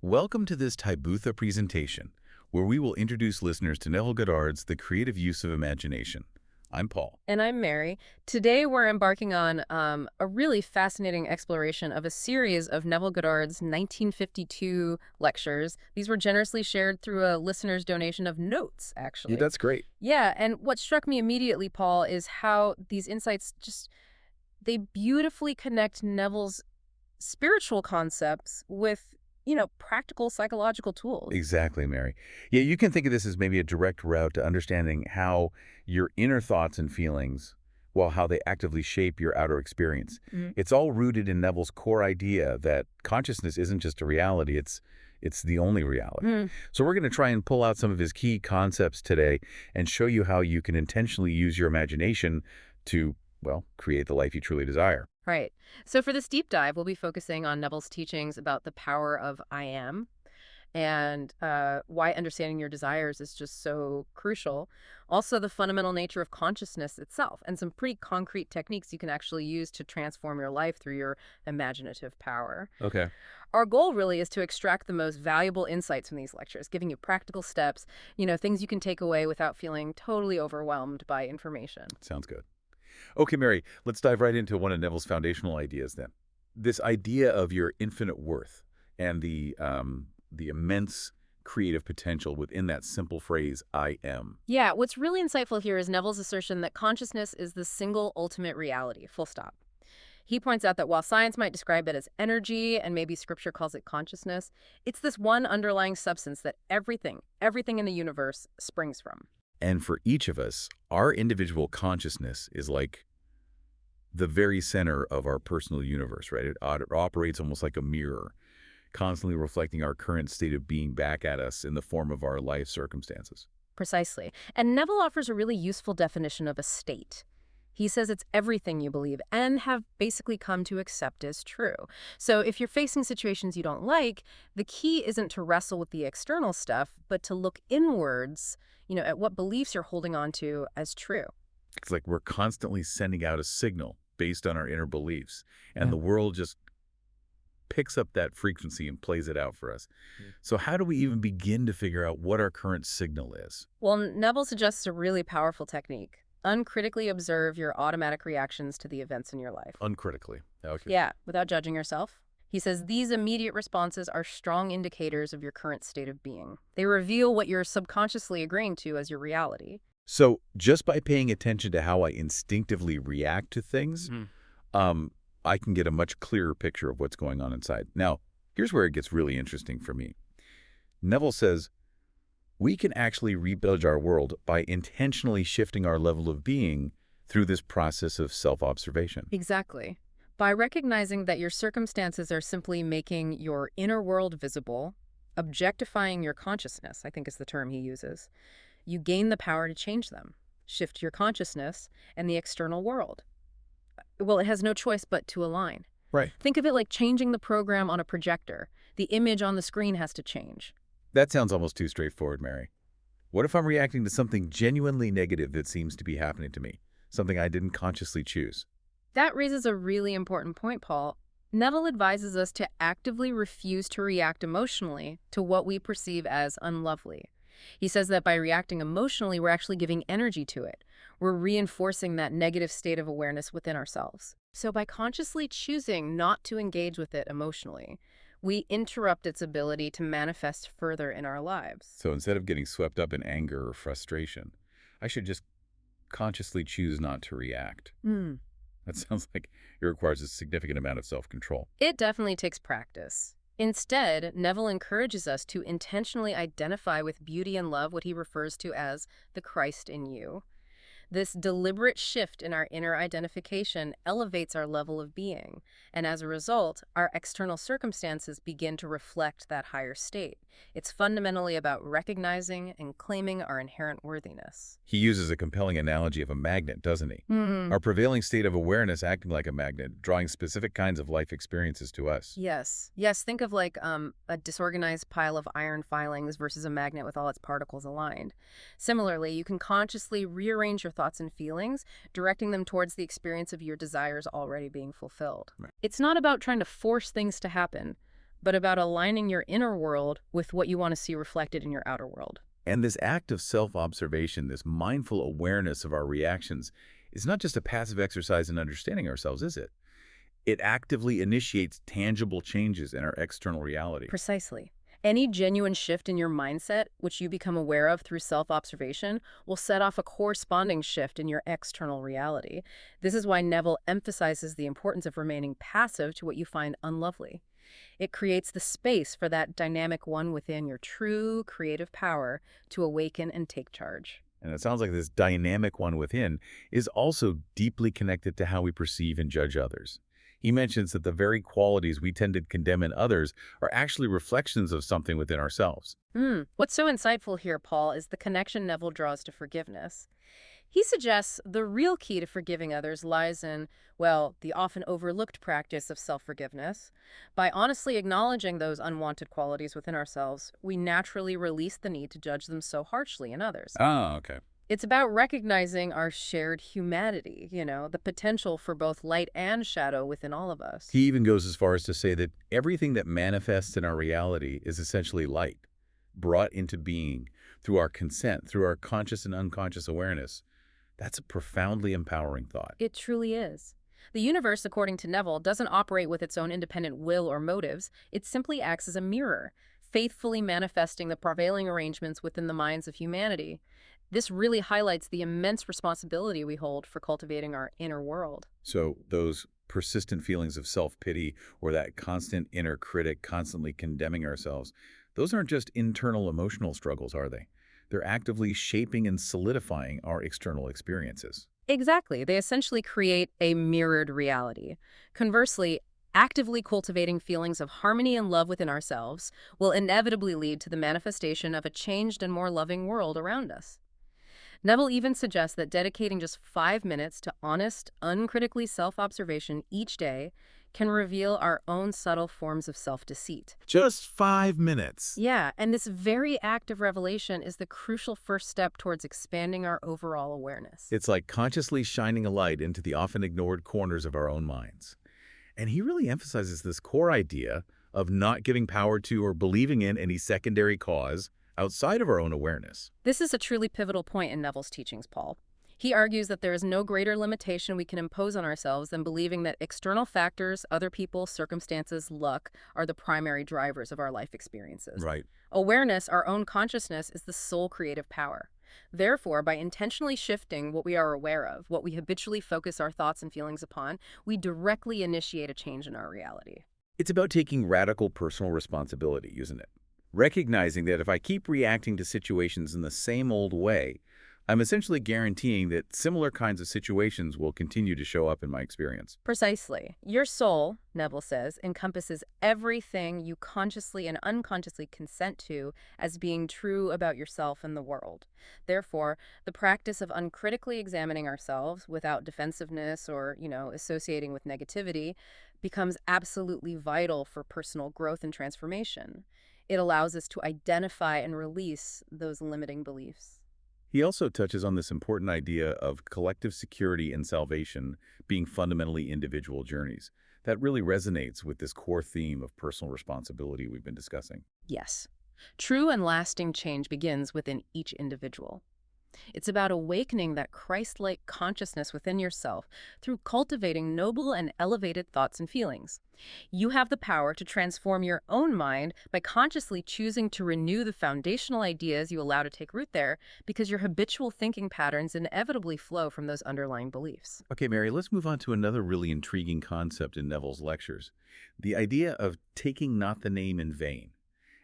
Welcome to this Tybootha presentation, where we will introduce listeners to Neville Goddard's The Creative Use of Imagination. I'm Paul. And I'm Mary. Today we're embarking on a really fascinating exploration of a series of Neville Goddard's 1952 lectures. These were generously shared through a listener's donation of notes, actually. Yeah, that's great. Yeah, and what struck me immediately, Paul, is how these insights they beautifully connect Neville's spiritual concepts with, practical psychological tools. Exactly, Mary. Yeah, you can think of this as maybe a direct route to understanding how your inner thoughts and feelings, well, how they actively shape your outer experience. Mhm. It's all rooted in Neville's core idea that consciousness isn't just a reality, it's the only reality. Mm. So we're going to try and pull out some of his key concepts today and show you how you can intentionally use your imagination to, well, create the life you truly desire. Right. So for this deep dive, we'll be focusing on Neville's teachings about the power of I am and why understanding your desires is just so crucial. Also, the fundamental nature of consciousness itself and some pretty concrete techniques you can actually use to transform your life through your imaginative power. Okay. Our goal really is to extract the most valuable insights from these lectures, giving you practical steps, things you can take away without feeling totally overwhelmed by information. Sounds good. Okay, Mary, let's dive right into one of Neville's foundational ideas then. This idea of your infinite worth and the immense creative potential within that simple phrase, I am. Yeah, what's really insightful here is Neville's assertion that consciousness is the single ultimate reality, full stop. He points out that while science might describe it as energy and maybe scripture calls it consciousness, it's this one underlying substance that everything in the universe springs from. And for each of us, our individual consciousness is like the very center of our personal universe, right? It operates almost like a mirror, constantly reflecting our current state of being back at us in the form of our life circumstances. Precisely. And Neville offers a really useful definition of a state. He says it's everything you believe and have basically come to accept as true. So if you're facing situations you don't like, the key isn't to wrestle with the external stuff, but to look inwards, at what beliefs you're holding on to as true. It's like we're constantly sending out a signal based on our inner beliefs, and Yeah. the world just picks up that frequency and plays it out for us. So how do we even begin to figure out what our current signal is? Well, Neville suggests a really powerful technique. Uncritically observe your automatic reactions to the events in your life. Uncritically. Okay. Yeah, without judging yourself. He says these immediate responses are strong indicators of your current state of being. They reveal what you're subconsciously agreeing to as your reality. So just by paying attention to how I instinctively react to things, I can get a much clearer picture of what's going on inside. Now, here's where it gets really interesting for me. Neville says, we can actually rebuild our world by intentionally shifting our level of being through this process of self-observation. Exactly. By recognizing that your circumstances are simply making your inner world visible, objectifying your consciousness, I think is the term he uses, you gain the power to change them, shift your consciousness and the external world. Well, it has no choice but to align. Right. Think of it like changing the program on a projector. The image on the screen has to change. That sounds almost too straightforward, Mary. What if I'm reacting to something genuinely negative that seems to be happening to me, something I didn't consciously choose? That raises a really important point, Paul. Neville advises us to actively refuse to react emotionally to what we perceive as unlovely. He says that by reacting emotionally, we're actually giving energy to it. We're reinforcing that negative state of awareness within ourselves. So by consciously choosing not to engage with it emotionally, we interrupt its ability to manifest further in our lives. So instead of getting swept up in anger or frustration, I should just consciously choose not to react. That sounds like it requires a significant amount of self-control. It definitely takes practice. Instead, Neville encourages us to intentionally identify with beauty and love what he refers to as the Christ in you. This deliberate shift in our inner identification elevates our level of being, and as a result, our external circumstances begin to reflect that higher state. It's fundamentally about recognizing and claiming our inherent worthiness. He uses a compelling analogy of a magnet, doesn't he? Our prevailing state of awareness acting like a magnet, drawing specific kinds of life experiences to us. Yes. Yes, think of like a disorganized pile of iron filings versus a magnet with all its particles aligned. Similarly, you can consciously rearrange your thoughts and feelings, directing them towards the experience of your desires already being fulfilled. Right. It's not about trying to force things to happen, but about aligning your inner world with what you want to see reflected in your outer world. And this act of self-observation, this mindful awareness of our reactions, is not just a passive exercise in understanding ourselves, is it? It actively initiates tangible changes in our external reality. Precisely. Any genuine shift in your mindset, which you become aware of through self-observation, will set off a corresponding shift in your external reality. This is why Neville emphasizes the importance of remaining passive to what you find unlovely. It creates the space for that dynamic one within your true creative power to awaken and take charge. And it sounds like this dynamic one within is also deeply connected to how we perceive and judge others. He mentions that the very qualities we tend to condemn in others are actually reflections of something within ourselves. What's so insightful here, Paul, is the connection Neville draws to forgiveness. He suggests the real key to forgiving others lies in, well, the often overlooked practice of self-forgiveness. By honestly acknowledging those unwanted qualities within ourselves, we naturally release the need to judge them so harshly in others. Ah, okay. It's about recognizing our shared humanity, the potential for both light and shadow within all of us. He even goes as far as to say that everything that manifests in our reality is essentially light, brought into being through our consent, through our conscious and unconscious awareness. That's a profoundly empowering thought. It truly is. The universe, according to Neville, doesn't operate with its own independent will or motives. It simply acts as a mirror, faithfully manifesting the prevailing arrangements within the minds of humanity. This really highlights the immense responsibility we hold for cultivating our inner world. So those persistent feelings of self-pity or that constant inner critic constantly condemning ourselves, those aren't just internal emotional struggles, are they? They're actively shaping and solidifying our external experiences. Exactly. They essentially create a mirrored reality. Conversely, actively cultivating feelings of harmony and love within ourselves will inevitably lead to the manifestation of a changed and more loving world around us. Neville even suggests that dedicating just 5 minutes to honest, uncritically self-observation each day can reveal our own subtle forms of self-deceit. Just 5 minutes. Yeah, and this very act of revelation is the crucial first step towards expanding our overall awareness. It's like consciously shining a light into the often ignored corners of our own minds. And he really emphasizes this core idea of not giving power to or believing in any secondary cause outside of our own awareness. This is a truly pivotal point in Neville's teachings, Paul. He argues that there is no greater limitation we can impose on ourselves than believing that external factors, other people, circumstances, luck, are the primary drivers of our life experiences. Right. Awareness, our own consciousness, is the sole creative power. Therefore, by intentionally shifting what we are aware of, what we habitually focus our thoughts and feelings upon, we directly initiate a change in our reality. It's about taking radical personal responsibility, isn't it? Recognizing that if I keep reacting to situations in the same old way, I'm essentially guaranteeing that similar kinds of situations will continue to show up in my experience. Precisely. Your soul, Neville says, encompasses everything you consciously and unconsciously consent to as being true about yourself and the world. Therefore, the practice of uncritically examining ourselves without defensiveness or, associating with negativity becomes absolutely vital for personal growth and transformation. It allows us to identify and release those limiting beliefs. He also touches on this important idea of collective security and salvation being fundamentally individual journeys. That really resonates with this core theme of personal responsibility we've been discussing. Yes. True and lasting change begins within each individual. It's about awakening that Christ-like consciousness within yourself through cultivating noble and elevated thoughts and feelings. You have the power to transform your own mind by consciously choosing to renew the foundational ideas you allow to take root there, because your habitual thinking patterns inevitably flow from those underlying beliefs. Okay, Mary, let's move on to another really intriguing concept in Neville's lectures. The idea of taking not the name in vain,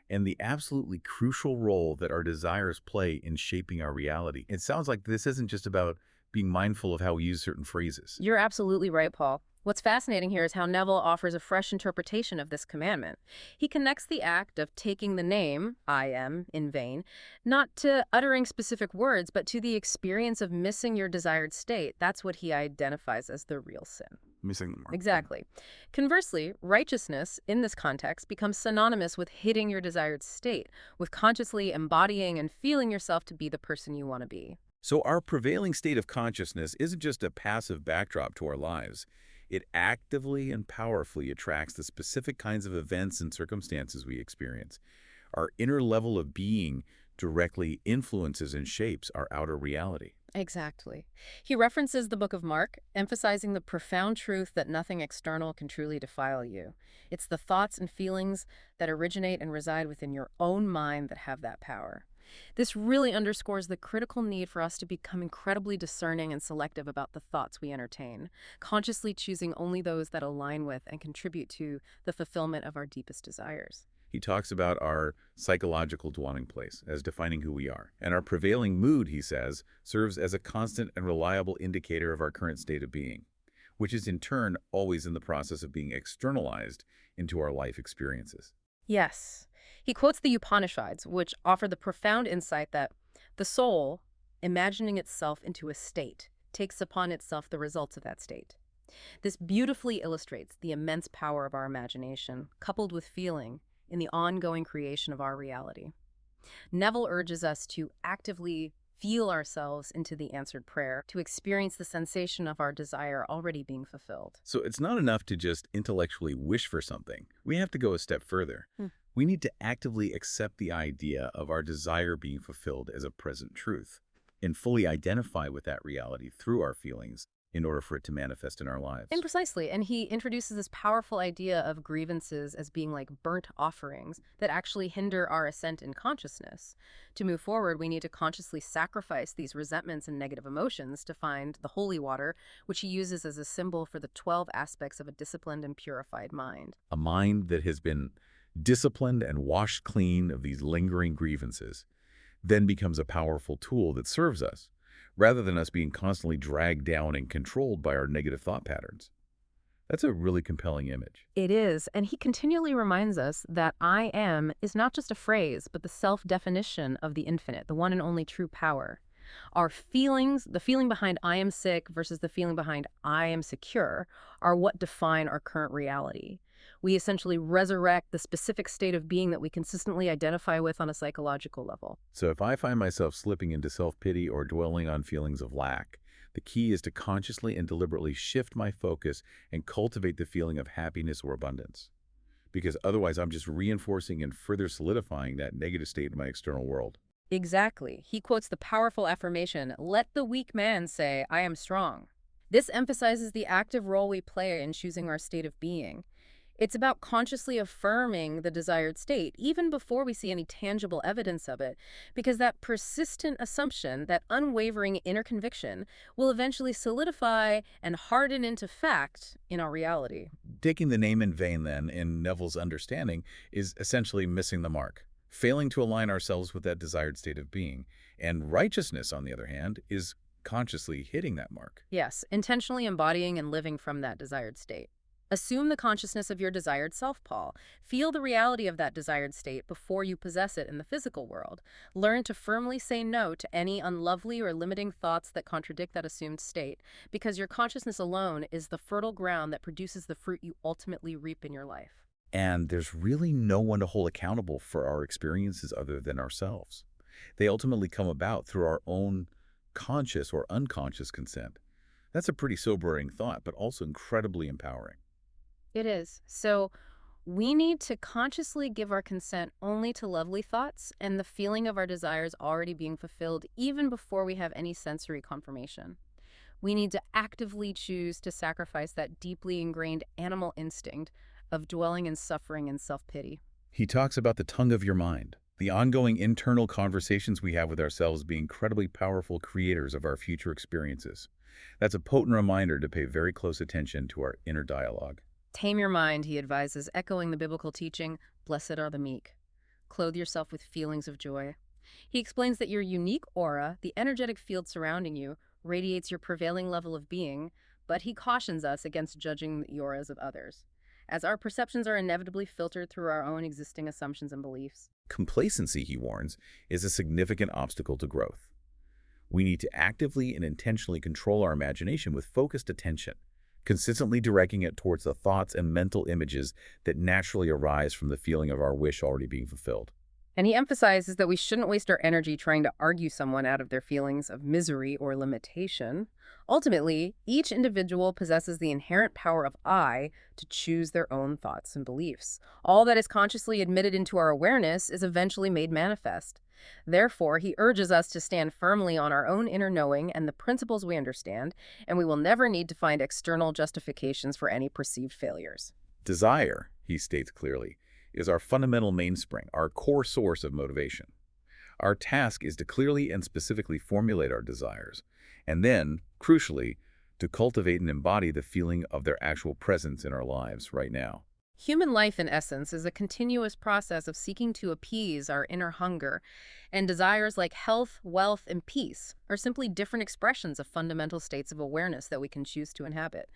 and the absolutely crucial role that our desires play in shaping our reality. It sounds like this isn't just about being mindful of how we use certain phrases. You're absolutely right, Paul. What's fascinating here is how Neville offers a fresh interpretation of this commandment. He connects the act of taking the name, I am, in vain, not to uttering specific words, but to the experience of missing your desired state. That's what he identifies as the real sin. Missing the mark. Exactly. Conversely, righteousness, in this context, becomes synonymous with hitting your desired state, with consciously embodying and feeling yourself to be the person you want to be. So our prevailing state of consciousness isn't just a passive backdrop to our lives. It actively and powerfully attracts the specific kinds of events and circumstances we experience. Our inner level of being directly influences and shapes our outer reality. Exactly. He references the Book of Mark, emphasizing the profound truth that nothing external can truly defile you. It's the thoughts and feelings that originate and reside within your own mind that have that power. This really underscores the critical need for us to become incredibly discerning and selective about the thoughts we entertain, consciously choosing only those that align with and contribute to the fulfillment of our deepest desires. He talks about our psychological dwelling place as defining who we are. And our prevailing mood, he says, serves as a constant and reliable indicator of our current state of being, which is in turn always in the process of being externalized into our life experiences. Yes. He quotes the Upanishads, which offer the profound insight that the soul, imagining itself into a state, takes upon itself the results of that state. This beautifully illustrates the immense power of our imagination, coupled with feeling, in the ongoing creation of our reality. Neville urges us to actively feel ourselves into the answered prayer, to experience the sensation of our desire already being fulfilled. So it's not enough to just intellectually wish for something. We have to go a step further. We need to actively accept the idea of our desire being fulfilled as a present truth and fully identify with that reality through our feelings in order for it to manifest in our lives. And precisely, and he introduces this powerful idea of grievances as being like burnt offerings that actually hinder our ascent in consciousness. To move forward, we need to consciously sacrifice these resentments and negative emotions to find the holy water, which he uses as a symbol for the 12 aspects of a disciplined and purified mind. A mind that has been disciplined and washed clean of these lingering grievances then becomes a powerful tool that serves us, rather than us being constantly dragged down and controlled by our negative thought patterns. That's a really compelling image. It is, and he continually reminds us that I am is not just a phrase, but the self-definition of the infinite, the one and only true power. Our feelings, the feeling behind I am sick versus the feeling behind I am secure, are what define our current reality. We essentially resurrect the specific state of being that we consistently identify with on a psychological level. So if I find myself slipping into self-pity or dwelling on feelings of lack, the key is to consciously and deliberately shift my focus and cultivate the feeling of happiness or abundance. Because otherwise I'm just reinforcing and further solidifying that negative state in my external world. Exactly. He quotes the powerful affirmation, "Let the weak man say, I am strong." This emphasizes the active role we play in choosing our state of being. It's about consciously affirming the desired state, even before we see any tangible evidence of it, because that persistent assumption, that unwavering inner conviction, will eventually solidify and harden into fact in our reality. Taking the name in vain, then, in Neville's understanding, is essentially missing the mark, failing to align ourselves with that desired state of being. And righteousness, on the other hand, is consciously hitting that mark. Yes, intentionally embodying and living from that desired state. Assume the consciousness of your desired self, Paul. Feel the reality of that desired state before you possess it in the physical world. Learn to firmly say no to any unlovely or limiting thoughts that contradict that assumed state, because your consciousness alone is the fertile ground that produces the fruit you ultimately reap in your life. And there's really no one to hold accountable for our experiences other than ourselves. They ultimately come about through our own conscious or unconscious consent. That's a pretty sobering thought, but also incredibly empowering. It is. So we need to consciously give our consent only to lovely thoughts and the feeling of our desires already being fulfilled even before we have any sensory confirmation. We need to actively choose to sacrifice that deeply ingrained animal instinct of dwelling in suffering and self-pity. He talks about the tongue of your mind, the ongoing internal conversations we have with ourselves being incredibly powerful creators of our future experiences. That's a potent reminder to pay very close attention to our inner dialogue. Tame your mind, he advises, echoing the biblical teaching, "Blessed are the meek." Clothe yourself with feelings of joy. He explains that your unique aura, the energetic field surrounding you, radiates your prevailing level of being, but he cautions us against judging the auras of others, as our perceptions are inevitably filtered through our own existing assumptions and beliefs. Complacency, he warns, is a significant obstacle to growth. We need to actively and intentionally control our imagination with focused attention, consistently directing it towards the thoughts and mental images that naturally arise from the feeling of our wish already being fulfilled. And he emphasizes that we shouldn't waste our energy trying to argue someone out of their feelings of misery or limitation. Ultimately, each individual possesses the inherent power of I to choose their own thoughts and beliefs. All that is consciously admitted into our awareness is eventually made manifest. Therefore, he urges us to stand firmly on our own inner knowing and the principles we understand, and we will never need to find external justifications for any perceived failures. Desire, he states clearly, is our fundamental mainspring, our core source of motivation. Our task is to clearly and specifically formulate our desires, and then, crucially, to cultivate and embody the feeling of their actual presence in our lives right now. Human life, in essence, is a continuous process of seeking to appease our inner hunger, and desires like health, wealth, and peace are simply different expressions of fundamental states of awareness that we can choose to inhabit.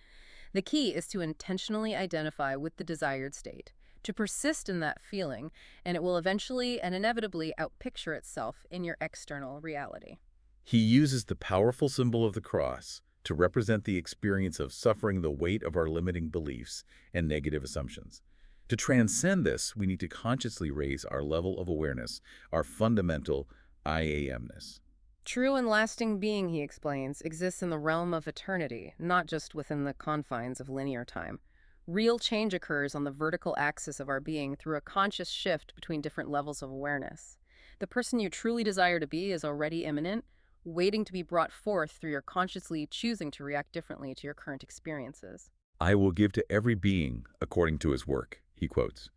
The key is to intentionally identify with the desired state, to persist in that feeling, and it will eventually and inevitably outpicture itself in your external reality. He uses the powerful symbol of the cross to represent the experience of suffering the weight of our limiting beliefs and negative assumptions. To transcend this, we need to consciously raise our level of awareness, our fundamental I amness. True and lasting being, he explains, exists in the realm of eternity, not just within the confines of linear time. Real change occurs on the vertical axis of our being through a conscious shift between different levels of awareness. The person you truly desire to be is already imminent, waiting to be brought forth through your consciously choosing to react differently to your current experiences. I will give to every being according to his work, he quotes,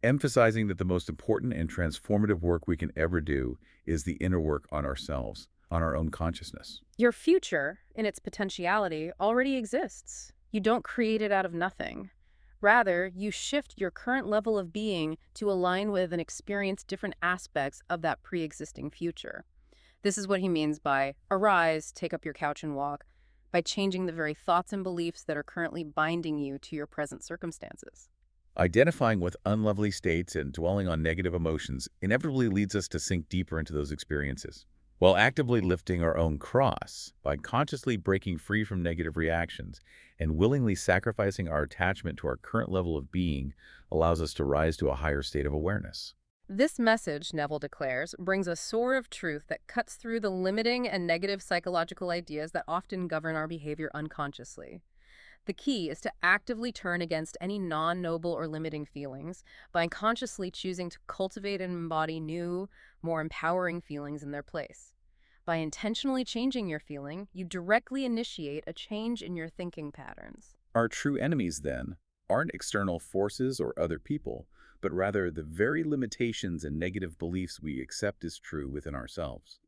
emphasizing that the most important and transformative work we can ever do is the inner work on ourselves, on our own consciousness. Your future, in its potentiality, already exists. You don't create it out of nothing. Rather, you shift your current level of being to align with and experience different aspects of that pre-existing future. This is what he means by arise, take up your couch and walk, by changing the very thoughts and beliefs that are currently binding you to your present circumstances. Identifying with unlovely states and dwelling on negative emotions inevitably leads us to sink deeper into those experiences. While actively lifting our own cross, by consciously breaking free from negative reactions and willingly sacrificing our attachment to our current level of being allows us to rise to a higher state of awareness. This message, Neville declares, brings a sword of truth that cuts through the limiting and negative psychological ideas that often govern our behavior unconsciously. The key is to actively turn against any non-noble or limiting feelings by consciously choosing to cultivate and embody new, more empowering feelings in their place. By intentionally changing your feeling, you directly initiate a change in your thinking patterns. Our true enemies, then, aren't external forces or other people, but rather the very limitations and negative beliefs we accept as true within ourselves.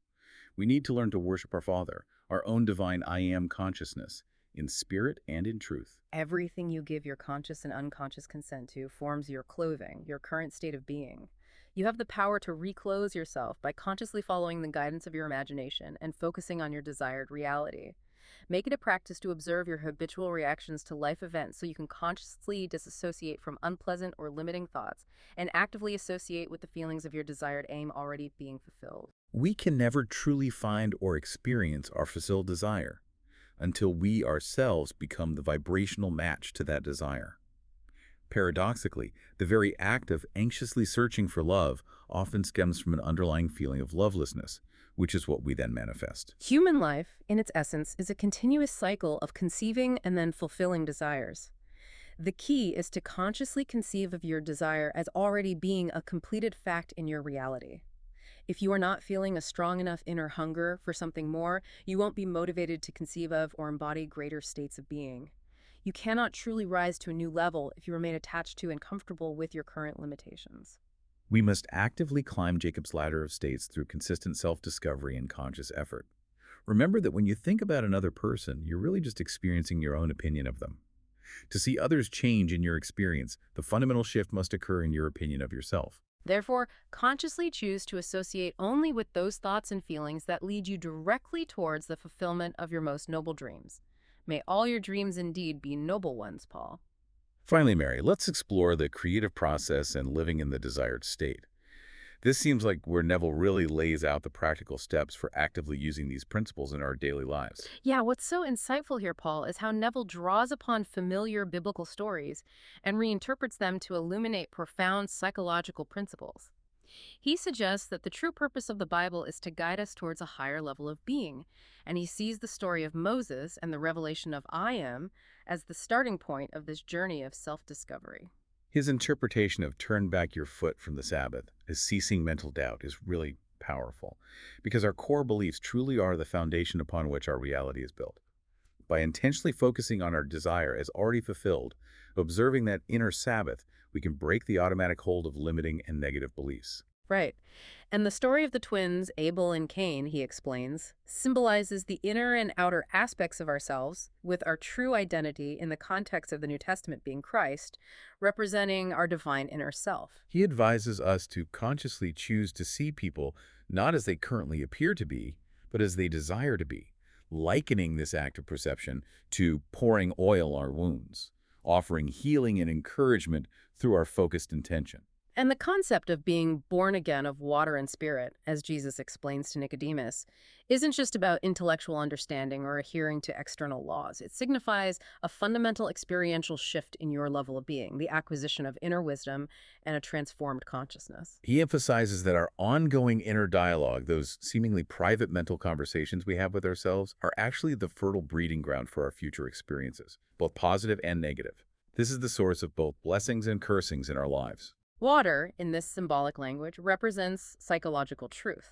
We need to learn to worship our Father, our own divine I Am consciousness, in spirit and in truth. Everything you give your conscious and unconscious consent to forms your clothing, your current state of being. You have the power to reclothe yourself by consciously following the guidance of your imagination and focusing on your desired reality. Make it a practice to observe your habitual reactions to life events so you can consciously disassociate from unpleasant or limiting thoughts and actively associate with the feelings of your desired aim already being fulfilled. We can never truly find or experience our fulfilled desire until we ourselves become the vibrational match to that desire. Paradoxically, the very act of anxiously searching for love often stems from an underlying feeling of lovelessness, which is what we then manifest. Human life, in its essence, is a continuous cycle of conceiving and then fulfilling desires. The key is to consciously conceive of your desire as already being a completed fact in your reality. If you are not feeling a strong enough inner hunger for something more, you won't be motivated to conceive of or embody greater states of being. You cannot truly rise to a new level if you remain attached to and comfortable with your current limitations. We must actively climb Jacob's ladder of states through consistent self-discovery and conscious effort. Remember that when you think about another person, you're really just experiencing your own opinion of them. To see others change in your experience, the fundamental shift must occur in your opinion of yourself. Therefore, consciously choose to associate only with those thoughts and feelings that lead you directly towards the fulfillment of your most noble dreams. May all your dreams indeed be noble ones, Paul. Finally, Mary, let's explore the creative process and living in the desired state. This seems like where Neville really lays out the practical steps for actively using these principles in our daily lives. Yeah, what's so insightful here, Paul, is how Neville draws upon familiar biblical stories and reinterprets them to illuminate profound psychological principles. He suggests that the true purpose of the Bible is to guide us towards a higher level of being, and he sees the story of Moses and the revelation of I Am as the starting point of this journey of self-discovery. His interpretation of turn back your foot from the Sabbath as ceasing mental doubt is really powerful, because our core beliefs truly are the foundation upon which our reality is built. By intentionally focusing on our desire as already fulfilled, observing that inner Sabbath, we can break the automatic hold of limiting and negative beliefs. Right. And the story of the twins, Abel and Cain, he explains, symbolizes the inner and outer aspects of ourselves, with our true identity in the context of the New Testament being Christ, representing our divine inner self. He advises us to consciously choose to see people not as they currently appear to be, but as they desire to be, likening this act of perception to pouring oil on our wounds, offering healing and encouragement through our focused intention. And the concept of being born again of water and spirit, as Jesus explains to Nicodemus, isn't just about intellectual understanding or adhering to external laws. It signifies a fundamental experiential shift in your level of being, the acquisition of inner wisdom and a transformed consciousness. He emphasizes that our ongoing inner dialogue, those seemingly private mental conversations we have with ourselves, are actually the fertile breeding ground for our future experiences, both positive and negative. This is the source of both blessings and cursings in our lives. Water, in this symbolic language, represents psychological truth.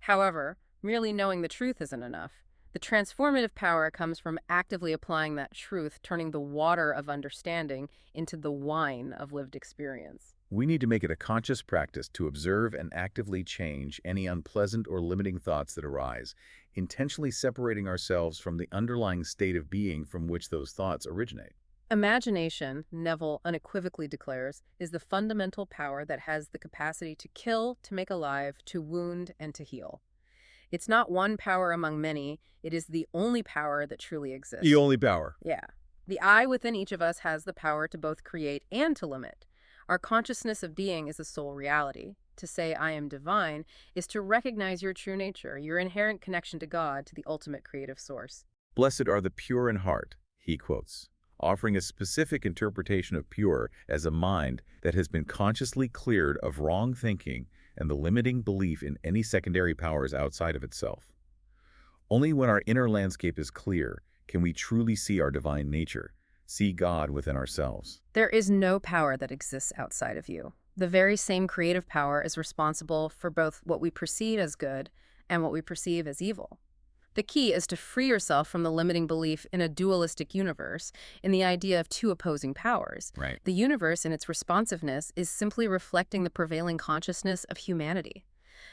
However, merely knowing the truth isn't enough. The transformative power comes from actively applying that truth, turning the water of understanding into the wine of lived experience. We need to make it a conscious practice to observe and actively change any unpleasant or limiting thoughts that arise, intentionally separating ourselves from the underlying state of being from which those thoughts originate. Imagination, Neville unequivocally declares, is the fundamental power that has the capacity to kill, to make alive, to wound, and to heal. It's not one power among many. It is the only power that truly exists. The only power. Yeah. The I within each of us has the power to both create and to limit. Our consciousness of being is the sole reality. To say I am divine is to recognize your true nature, your inherent connection to God, to the ultimate creative source. Blessed are the pure in heart, he quotes, offering a specific interpretation of pure as a mind that has been consciously cleared of wrong thinking and the limiting belief in any secondary powers outside of itself. Only when our inner landscape is clear can we truly see our divine nature, see God within ourselves. There is no power that exists outside of you. The very same creative power is responsible for both what we perceive as good and what we perceive as evil. The key is to free yourself from the limiting belief in a dualistic universe, in the idea of two opposing powers. Right. The universe, in its responsiveness, is simply reflecting the prevailing consciousness of humanity.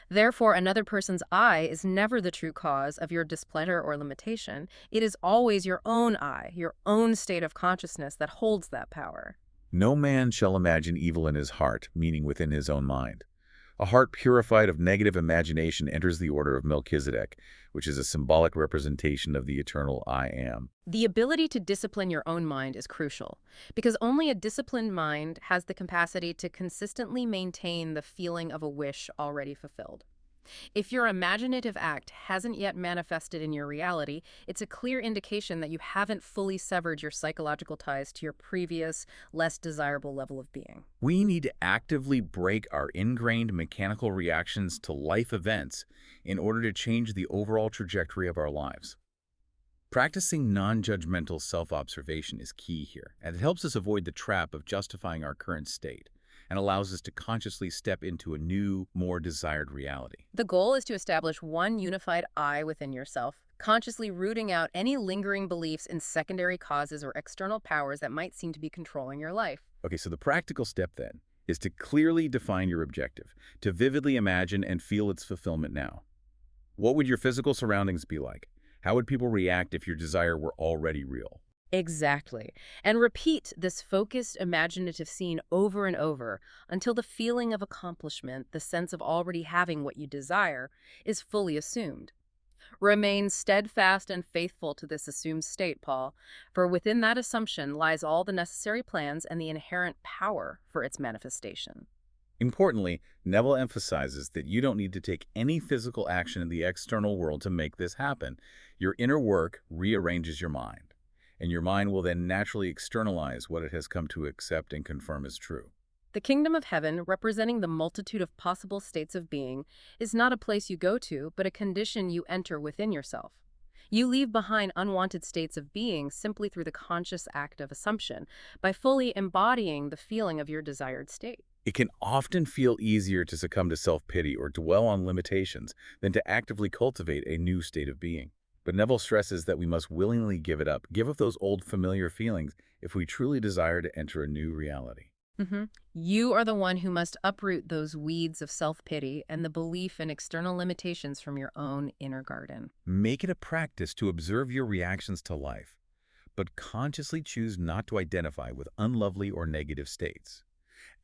Therefore, another person's I is never the true cause of your displeasure or limitation. It is always your own I, your own state of consciousness that holds that power. No man shall imagine evil in his heart, meaning within his own mind. A heart purified of negative imagination enters the order of Melchizedek, which is a symbolic representation of the eternal I Am. The ability to discipline your own mind is crucial, because only a disciplined mind has the capacity to consistently maintain the feeling of a wish already fulfilled. If your imaginative act hasn't yet manifested in your reality, it's a clear indication that you haven't fully severed your psychological ties to your previous, less desirable level of being. We need to actively break our ingrained mechanical reactions to life events in order to change the overall trajectory of our lives. Practicing non-judgmental self-observation is key here, and it helps us avoid the trap of justifying our current state, and allows us to consciously step into a new, more desired reality. The goal is to establish one unified I within yourself, consciously rooting out any lingering beliefs in secondary causes or external powers that might seem to be controlling your life. Okay, so the practical step then is to clearly define your objective, to vividly imagine and feel its fulfillment now. What would your physical surroundings be like? How would people react if your desire were already real? Exactly. And repeat this focused, imaginative scene over and over until the feeling of accomplishment, the sense of already having what you desire, is fully assumed. Remain steadfast and faithful to this assumed state, Paul, for within that assumption lies all the necessary plans and the inherent power for its manifestation. Importantly, Neville emphasizes that you don't need to take any physical action in the external world to make this happen. Your inner work rearranges your mind, and your mind will then naturally externalize what it has come to accept and confirm as true. The kingdom of heaven, representing the multitude of possible states of being, is not a place you go to, but a condition you enter within yourself. You leave behind unwanted states of being simply through the conscious act of assumption, by fully embodying the feeling of your desired state. It can often feel easier to succumb to self-pity or dwell on limitations than to actively cultivate a new state of being. But Neville stresses that we must willingly give up those old familiar feelings if we truly desire to enter a new reality. You are the one who must uproot those weeds of self-pity and the belief in external limitations from your own inner garden. Make it a practice to observe your reactions to life, but consciously choose not to identify with unlovely or negative states.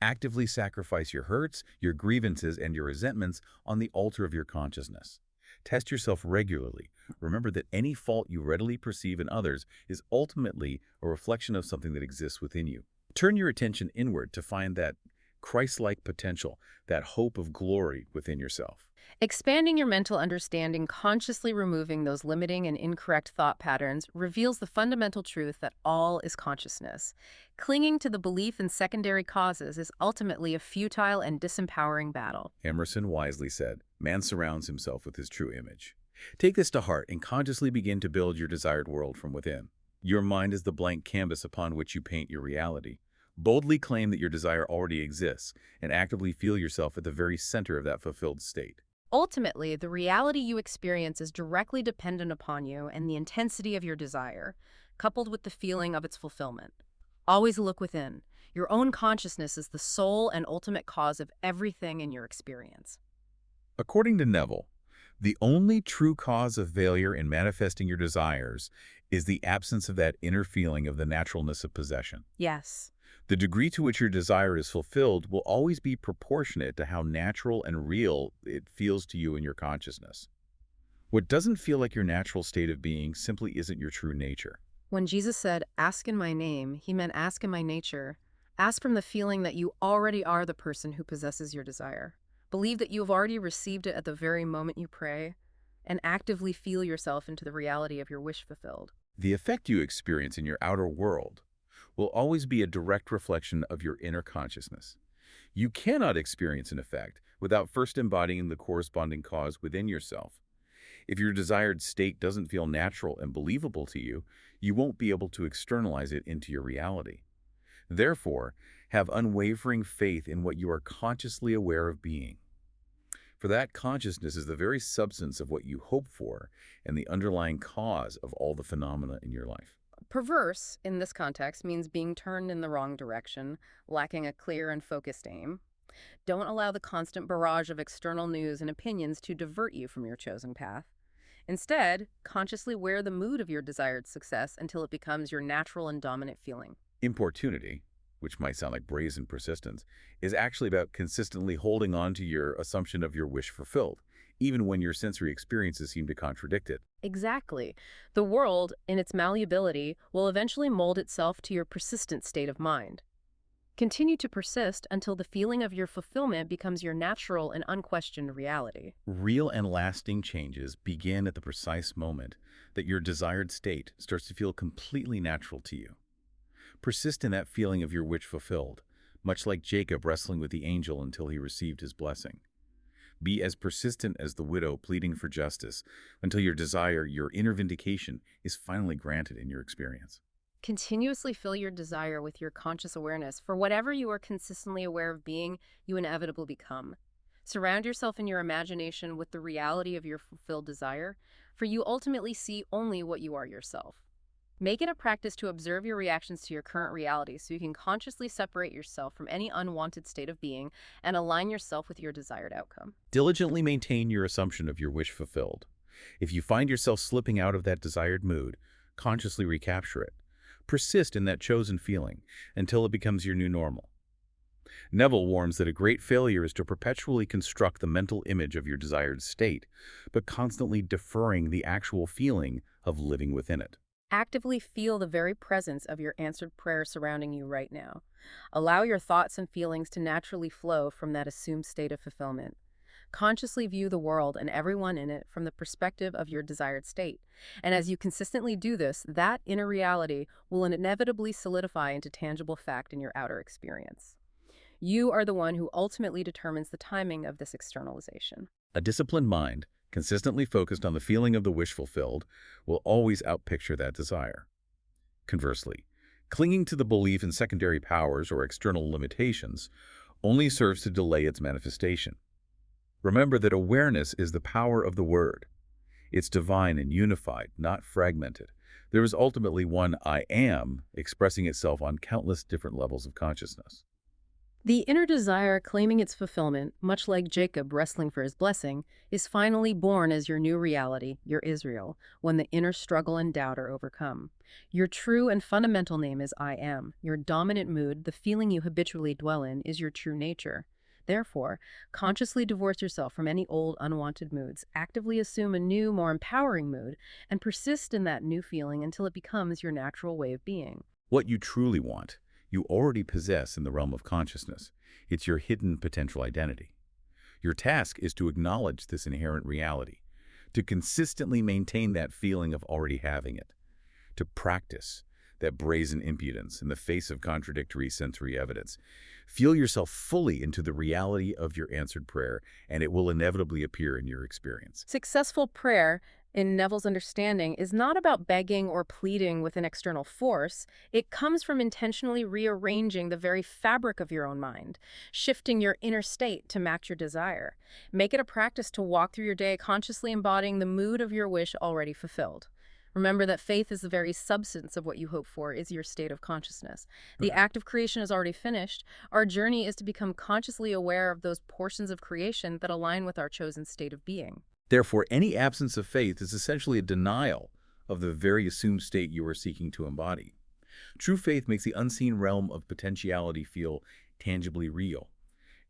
Actively sacrifice your hurts, your grievances, and your resentments on the altar of your consciousness. Test yourself regularly. Remember that any fault you readily perceive in others is ultimately a reflection of something that exists within you. Turn your attention inward to find that Christ-like potential, that hope of glory within yourself. Expanding your mental understanding, consciously removing those limiting and incorrect thought patterns, reveals the fundamental truth that all is consciousness. Clinging to the belief in secondary causes is ultimately a futile and disempowering battle. Emerson wisely said, "Man surrounds himself with his true image." Take this to heart and consciously begin to build your desired world from within. Your mind is the blank canvas upon which you paint your reality. Boldly claim that your desire already exists and actively feel yourself at the very center of that fulfilled state. Ultimately, the reality you experience is directly dependent upon you and the intensity of your desire, coupled with the feeling of its fulfillment. Always look within. Your own consciousness is the sole and ultimate cause of everything in your experience. According to Neville, the only true cause of failure in manifesting your desires is the absence of that inner feeling of the naturalness of possession. Yes. The degree to which your desire is fulfilled will always be proportionate to how natural and real it feels to you in your consciousness. What doesn't feel like your natural state of being simply isn't your true nature. When Jesus said, "Ask in my name," he meant ask in my nature. Ask from the feeling that you already are the person who possesses your desire. Believe that you have already received it at the very moment you pray, and actively feel yourself into the reality of your wish fulfilled. The effect you experience in your outer world will always be a direct reflection of your inner consciousness. You cannot experience an effect without first embodying the corresponding cause within yourself. If your desired state doesn't feel natural and believable to you, you won't be able to externalize it into your reality. Therefore, have unwavering faith in what you are consciously aware of being. For that consciousness is the very substance of what you hope for and the underlying cause of all the phenomena in your life. Perverse, in this context, means being turned in the wrong direction, lacking a clear and focused aim. Don't allow the constant barrage of external news and opinions to divert you from your chosen path. Instead, consciously wear the mood of your desired success until it becomes your natural and dominant feeling. Importunity, which might sound like brazen persistence, is actually about consistently holding on to your assumption of your wish fulfilled, even when your sensory experiences seem to contradict it. Exactly. The world, in its malleability, will eventually mold itself to your persistent state of mind. Continue to persist until the feeling of your fulfillment becomes your natural and unquestioned reality. Real and lasting changes begin at the precise moment that your desired state starts to feel completely natural to you. Persist in that feeling of your wish fulfilled, much like Jacob wrestling with the angel until he received his blessing. Be as persistent as the widow pleading for justice until your desire, your inner vindication, is finally granted in your experience. Continuously fill your desire with your conscious awareness. For whatever you are consistently aware of being, you inevitably become. Surround yourself in your imagination with the reality of your fulfilled desire, for you ultimately see only what you are yourself. Make it a practice to observe your reactions to your current reality so you can consciously separate yourself from any unwanted state of being and align yourself with your desired outcome. Diligently maintain your assumption of your wish fulfilled. If you find yourself slipping out of that desired mood, consciously recapture it. Persist in that chosen feeling until it becomes your new normal. Neville warns that a great failure is to perpetually construct the mental image of your desired state, but constantly deferring the actual feeling of living within it. Actively feel the very presence of your answered prayer surrounding you right now. Allow your thoughts and feelings to naturally flow from that assumed state of fulfillment. Consciously view the world and everyone in it from the perspective of your desired state. And as you consistently do this, that inner reality will inevitably solidify into tangible fact in your outer experience. You are the one who ultimately determines the timing of this externalization. A disciplined mind, consistently focused on the feeling of the wish fulfilled, will always outpicture that desire. Conversely, clinging to the belief in secondary powers or external limitations only serves to delay its manifestation. Remember that awareness is the power of the word. It's divine and unified, not fragmented. There is ultimately one I am expressing itself on countless different levels of consciousness. The inner desire claiming its fulfillment, much like Jacob wrestling for his blessing, is finally born as your new reality, your Israel, when the inner struggle and doubt are overcome. Your true and fundamental name is I am. Your dominant mood, the feeling you habitually dwell in, is your true nature. Therefore, consciously divorce yourself from any old unwanted moods, actively assume a new, more empowering mood, and persist in that new feeling until it becomes your natural way of being. What you truly want, you already possess in the realm of consciousness. It's your hidden potential identity. Your task is to acknowledge this inherent reality, to consistently maintain that feeling of already having it, to practice that brazen impudence in the face of contradictory sensory evidence. Feel yourself fully into the reality of your answered prayer, and it will inevitably appear in your experience. Successful prayer, in Neville's understanding, is not about begging or pleading with an external force. It comes from intentionally rearranging the very fabric of your own mind, shifting your inner state to match your desire. Make it a practice to walk through your day consciously embodying the mood of your wish already fulfilled. Remember that faith is the very substance of what you hope for, is your state of consciousness. The act of creation is already finished. Our journey is to become consciously aware of those portions of creation that align with our chosen state of being. Therefore, any absence of faith is essentially a denial of the very assumed state you are seeking to embody. True faith makes the unseen realm of potentiality feel tangibly real,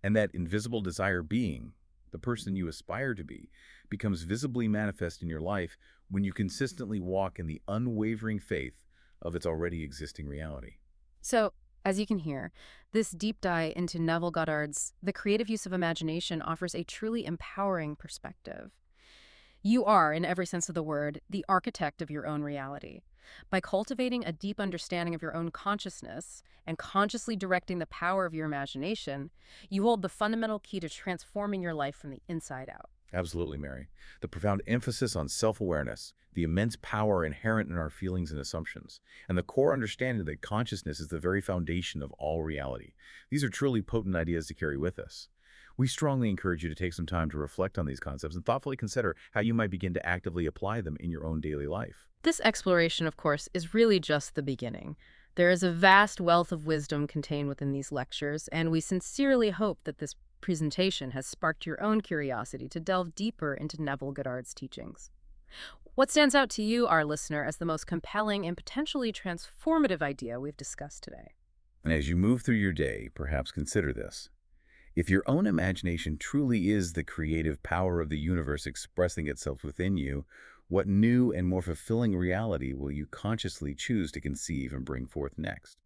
and that invisible desire being, the person you aspire to be, becomes visibly manifest in your life when you consistently walk in the unwavering faith of its already existing reality. So, as you can hear, this deep dive into Neville Goddard's The Creative Use of Imagination offers a truly empowering perspective. You are, in every sense of the word, the architect of your own reality. By cultivating a deep understanding of your own consciousness and consciously directing the power of your imagination, you hold the fundamental key to transforming your life from the inside out. Absolutely, Mary. The profound emphasis on self-awareness, the immense power inherent in our feelings and assumptions, and the core understanding that consciousness is the very foundation of all reality. These are truly potent ideas to carry with us. We strongly encourage you to take some time to reflect on these concepts and thoughtfully consider how you might begin to actively apply them in your own daily life. This exploration, of course, is really just the beginning. There is a vast wealth of wisdom contained within these lectures, and we sincerely hope that this presentation has sparked your own curiosity to delve deeper into Neville Goddard's teachings. What stands out to you, our listener, as the most compelling and potentially transformative idea we've discussed today? And as you move through your day, perhaps consider this. If your own imagination truly is the creative power of the universe expressing itself within you, what new and more fulfilling reality will you consciously choose to conceive and bring forth next?